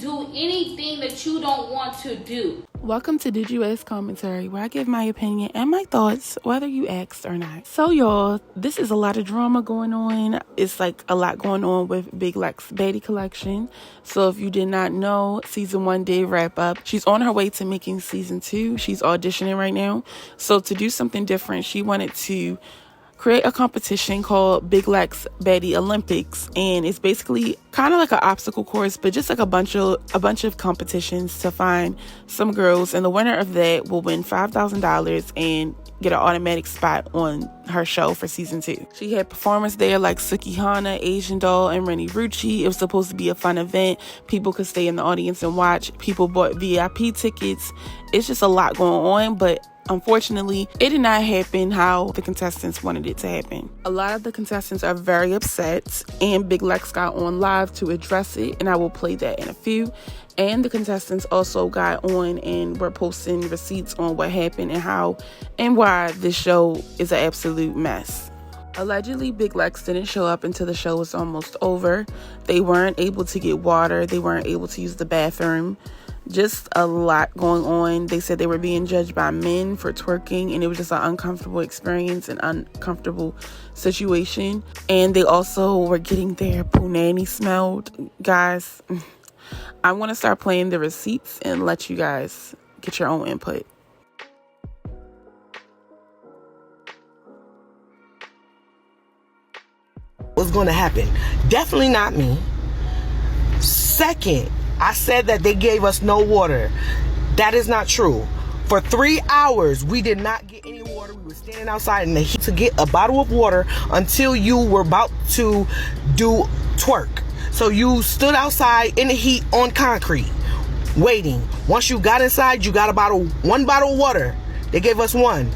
do anything that you don't want to do. Welcome to Did You Ask Commentary, where I give my opinion and my thoughts, whether you asked or not. So, y'all, this is a lot of drama going on. It's like a lot going on with Big Lex Baddie collection. So, if you did not know, season 1 did wrap up. She's on her way to making season 2. She's auditioning right now. So, to do something different, she wanted to create a competition called Big Lex Baddie Olympics, and it's basically kind of like an obstacle course, but just like a bunch of competitions to find some girls, and the winner of that will win $5,000 and get an automatic spot on her show for season 2. She had performers there like Suki Hana, Asian Doll, and Rennie Rucci. It was supposed to be a fun event. People could stay in the audience and watch. People bought VIP tickets. It's just a lot going on, but unfortunately, it did not happen how the contestants wanted it to happen. A lot of the contestants are very upset, and Big Lex got on live to address it, and I will play that in a few. And the contestants also got on and were posting receipts on what happened and how and why this show is an absolute mess. Allegedly, Big Lex didn't show up until the show was almost over. They weren't able to get water. They weren't able to use the bathroom. Just a lot going on. They said they were being judged by men for twerking, and it was just an uncomfortable experience, an uncomfortable situation. And they also were getting their punani smelled. Guys, I want to start playing the receipts and let you guys get your own input. What's going to happen? Definitely not me. Second, I said that they gave us no water. That is not true. For 3 hours, we did not get any water. We were standing outside in the heat to get a bottle of water until you were about to do twerk. So you stood outside in the heat on concrete, waiting. Once you got inside, you got one bottle of water. They gave us one.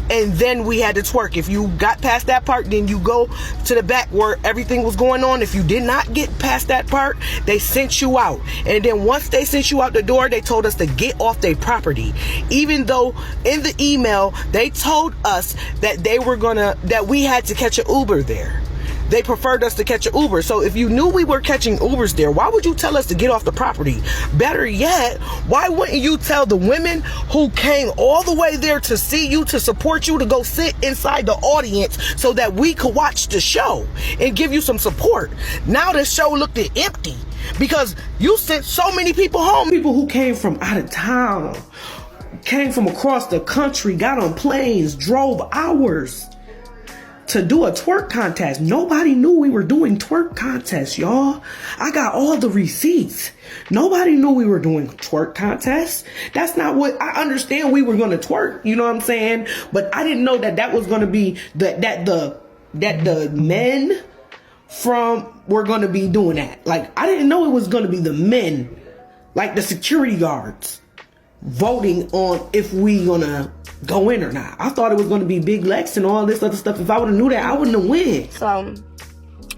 And then we had to twerk. If you got past that part, then you go to the back where everything was going on. If you did not get past that part, they sent you out. And then once they sent you out the door, they told us to get off their property. Even though in the email, they told us that that we had to catch an Uber there. They preferred us to catch an Uber. So if you knew we were catching Ubers there, why would you tell us to get off the property? Better yet, why wouldn't you tell the women who came all the way there to see you, to support you, to go sit inside the audience so that we could watch the show and give you some support? Now the show looked empty because you sent so many people home. People who came from out of town, came from across the country, got on planes, drove hours to do a twerk contest. Nobody knew we were doing twerk contests, y'all. I got all the receipts. Nobody knew we were doing twerk contests. That's not what I understand. We were going to twerk, you know what I'm saying? But I didn't know that was going to be that the men were going to be doing that. Like, I didn't know it was going to be the men, like the security guards, voting on if we gonna go in or not. I thought it was gonna be Big Lex and all this other stuff. If I would have knew that, I wouldn't have win. So,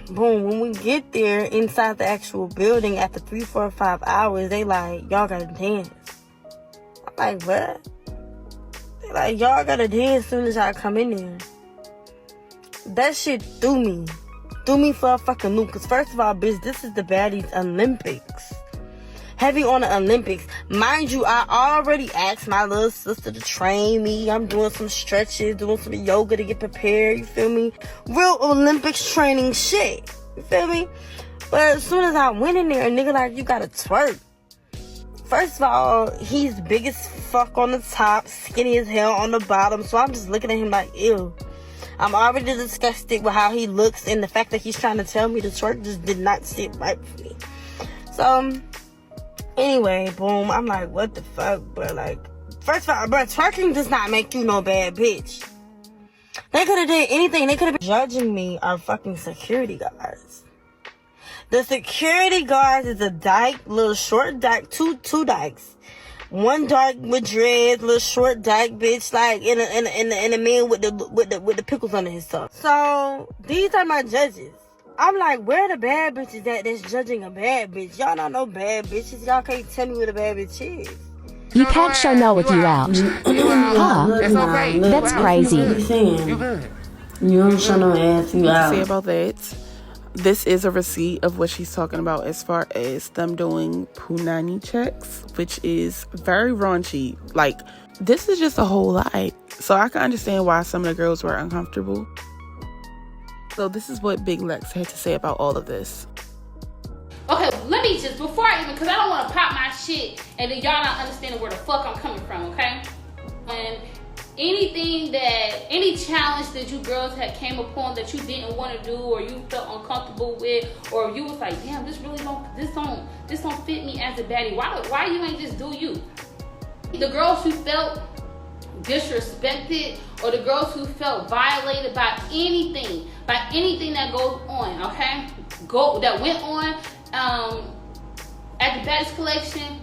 boom, when we get there inside the actual building after 3, 4, 5 hours, they like, y'all gotta dance. I'm like, what? They like, y'all gotta dance as soon as y'all come in there. That shit threw me. Threw me for a fucking loop. Cause first of all, bitch, this is the Baddie Olympics. Heavy on the Olympics. Mind you, I already asked my little sister to train me. I'm doing some stretches, doing some yoga to get prepared, you feel me? Real Olympics training shit, you feel me? But as soon as I went in there, a nigga like, you gotta twerk. First of all, he's big as fuck on the top, skinny as hell on the bottom, so I'm just looking at him like, ew. I'm already disgusted with how he looks, and the fact that he's trying to tell me to twerk just did not sit right for me. So, anyway, boom, I'm like, what the fuck, bro? Like, first of all, bro, twerking does not make you no bad bitch. They could have did anything. They could have been judging me are fucking security guards. The security guards is a dyke, little short dyke, two dykes. One dyke with dreads, little short dyke bitch, like in a man with the pickles under his tongue. So these are my judges. I'm like, where the bad bitches at that's judging a bad bitch? Y'all don't know bad bitches. Y'all can't tell me what a bad bitch is. You can't show no with you out. Huh? That's crazy. You don't show no ass, you out. Say about that. This is a receipt of what she's talking about as far as them doing punani checks, which is very raunchy. Like, this is just a whole lot. So I can understand why some of the girls were uncomfortable. So this is what Big Lex had to say about all of this. Okay, let me just, before I even, because I don't want to pop my shit and then y'all not understanding where the fuck I'm coming from, okay? And any challenge that you girls had came upon that you didn't want to do or you felt uncomfortable with, or you was like, damn, this don't fit me as a baddie. Why you ain't just do you? The girls who felt disrespected or the girls who felt violated by anything that goes on, okay? That went on at the Baddie's collection,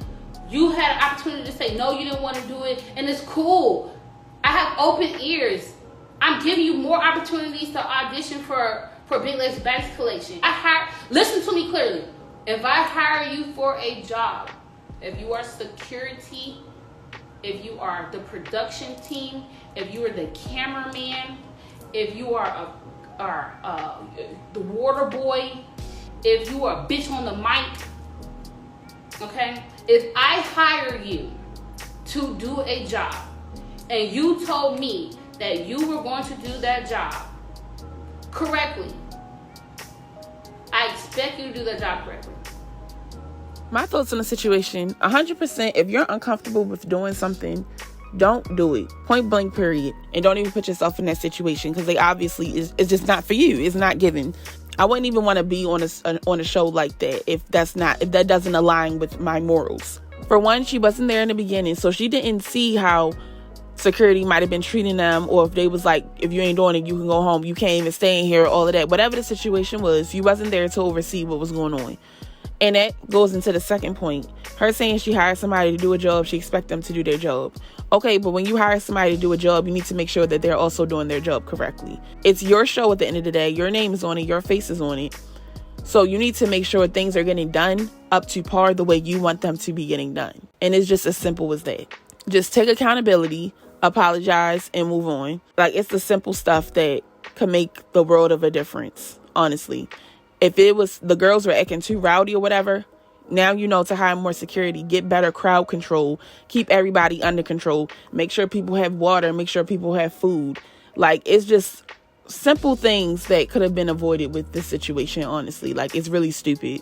you had an opportunity to say no, you didn't want to do it, and it's cool. I have open ears. I'm giving you more opportunities to audition for Big Lex Baddie's collection. Listen to me clearly. If I hire you for a job, if you are security, if you are the production team, if you are the cameraman, if you are the water boy, if you are a bitch on the mic, okay? If I hire you to do a job and you told me that you were going to do that job correctly, I expect you to do that job correctly. My thoughts on the situation, 100%, if you're uncomfortable with doing something, don't do it. Point blank, period. And don't even put yourself in that situation, because they obviously it's just not for you. It's not given. I wouldn't even want to be on a show like that if that doesn't align with my morals. For one, she wasn't there in the beginning, so she didn't see how security might have been treating them, or if they was like, if you ain't doing it, you can go home. You can't even stay in here, all of that. Whatever the situation was, you wasn't there to oversee what was going on. And that goes into the second point. Her saying she hired somebody to do a job, she expect them to do their job. Okay, but when you hire somebody to do a job, you need to make sure that they're also doing their job correctly. It's your show at the end of the day. Your name is on it. Your face is on it. So you need to make sure things are getting done up to par the way you want them to be getting done. And it's just as simple as that. Just take accountability, apologize, and move on. Like, it's the simple stuff that can make the world of a difference, honestly. If it was the girls were acting too rowdy or whatever, now you know to hire more security, get better crowd control, keep everybody under control, make sure people have water, make sure people have food. Like, it's just simple things that could have been avoided with this situation, honestly. Like, it's really stupid.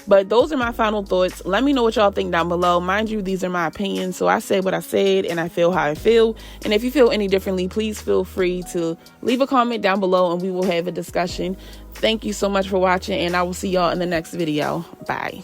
But those are my final thoughts. Let me know what y'all think down below. Mind you, these are my opinions. So I said what I said and I feel how I feel. And if you feel any differently, please feel free to leave a comment down below and we will have a discussion. Thank you so much for watching, and I will see y'all in the next video. Bye.